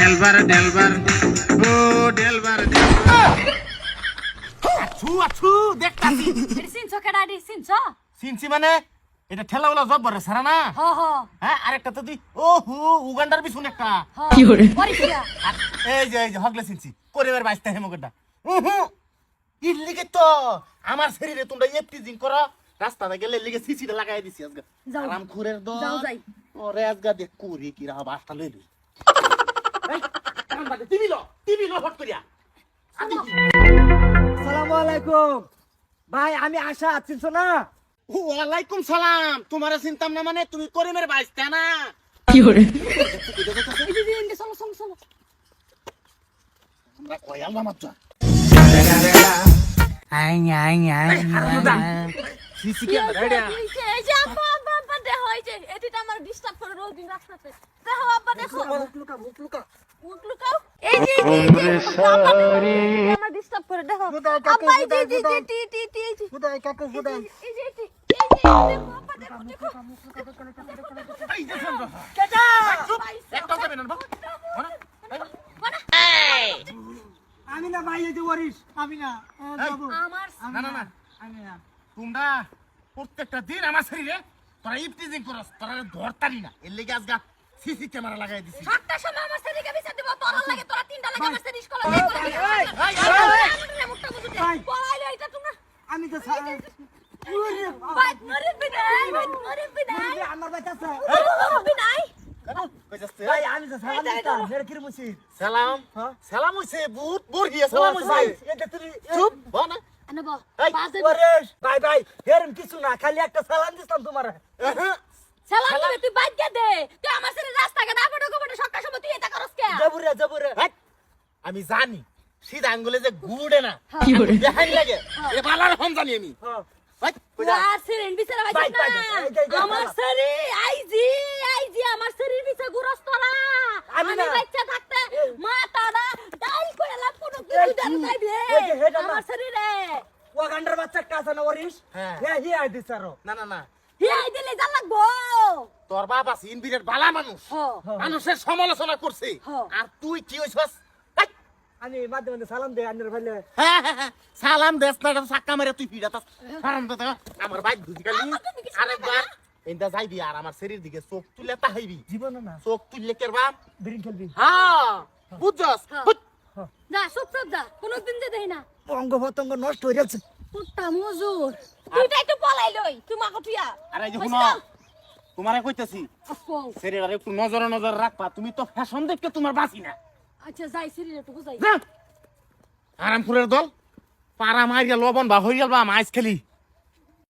ডেলবার ডেলবার ও ডেলবার আছু দেখতাছি এটি চিনছো কেডা এটি চিনছো? সিনসি মানে এটা ঠেলাওয়ালা জব্বর সারা না হ হ হ্যাঁ আরেকটা তো দি ওহো উগান্ডার পিছনে একটা কি করে পরিচিয়া আর এই যে হগলে সিনসি পরিবার বাইস্তা হেমগডা ইল্লিগে তো আমার শরীরে তোমরা এফটিজিং করো রাস্তাতে গেলে লিগে সিসিটা লাগাই দিছি আজকে যাও। আরাম খুরের দো যাও যাই। ওরে আজকে দেখ কুরি কি রাহ বাসটা লই লই এই কাম বাদে টিভি লো হট করিয়া আসসালামু আলাইকুম ভাই আমি আশা চিনছো না ওয়ালাইকুম সালাম তোমারে চিন্তাম না মানে তুমি করিমের বাইস্তা না এই যে ইন্ডে চলো চলো চলো আমরা কয়ালাম মাত্র সিসি ক্যামেরা এটা এই যে আব্বা আব্বা আব্বা দেখো এই যে এটিটা আমার ডিস্টার্ব করে রোজ দিন রাস্তাতে দেখো আব্বা দেখো মুখ লুকা মুখ লুকাও এই যে আমার ডিস্টার্ব করে দেখো আব্বা এই যে টি টি টি এই যে খুদাই কাকু খুদাই এই যে দেখো আব্বা দেখো দেখো এই যে শুন কেডা একটা যাবে না বাবা আমি না ভাই এই যে ওরিস আমি না বাবু আমার না আমি না তোমরা প্রত্যেকটা দিন আমার শরীরে তোরা ইফটিজিং করস তোরা ধরতারি না এর লেগে আজকে সিসি ক্যামেরা লাগাই দিছি সাতটার সময় আমার স্ত্রীকে বিচার দিব তোর লাগে তোরা তিনটা লাগে আমার স্ত্রী স্কুলে যাই করে মুখটা বুঝতে পড়াইলো এটা তোমরা আমি তো বাইক মরে বিদায় বাইক মরে বিদায় আমার বাচ্চা আছে বিদায় কই যাচ্ছে ভাই আমি তো সালাম দিতাম এর কি মুসি সালাম হ্যাঁ? সালাম হইছে বহুত বড়িয়া সালাম ভাই হইছে এটা তুই চুপ বানা আনব এই, বাজে ওরিস ভাই এরম কিছু না খালি একটা সালাম দিতাম তোমার সালাম দিবে তুই বাইক কে দে তুই আমার স্ত্রী রাস্তাকে না পড়ো কোবড়ে সকাল সময় তুই এটা করস কে জবুরে হাট! আমি জানি সিধা আঙ্গুলে যে গুড়ে না কি আমি দেখাই লাগে এ বালার হম জানি আমি হ্যাঁ হাট! কই যা? আর স্ত্রীর বিচার বাই, হইছে বাই, না এই আমার স্ত্রী আইজি আমার স্ত্রীর বিচার গুরস্ত না আমি আমি না। বাচ্চা থাকতে মাথা না ডাল করে লাভ কোনো কিছু দেন চাইবে এই যে হেডা না। আমার শরীরে ওয়াগান্ডার বাচ্চা কাছে না ওরিস হ্যাঁ। হি আই দিছারো না হিয়াই দিলে যা লাগবো তোর বাপ আছে ইনবিরেট বালা মানুষ মানুষের সমালোচনা করছে হ্যাঁ। আর তুই কি হইছস হাট! আমি মাঝে সালাম দে আন্নের ভাইলে সালাম দেস না এটা সাক্কা মেরে তুই পিড়াতাস হারাম দাদা আমার বাইক বুঝি খালি তুমি কি আরেকবার এন্ডা যাইবি আর আমার শরীর দিকে চোখ তুলে তাহাইবি জীবন না চোখ তুললে কেরবা বিরিং খেলবি হ্যাঁ বুঝছস হ্যাঁ। হুট! না চুপ যা কোনদিন যে দেই না অঙ্গ প্রত্যঙ্গ নষ্ট হয়ে যাচ্ছে কুত্তা মজুর তুইটা একটু পলাই লই তুমি কঠিয়া আরে এই যে শুনো তোমারে কইতাছি শরীর আর একটু নজর রাখবা তুমি তো ফ্যাশন দেখতে তোমার বাসি না আচ্ছা যাই শরীরে একটু বুঝাই যা আরামপুরের দল পাড়া মারিয়া লবণ বা হইয়াল বা মাছ খেলি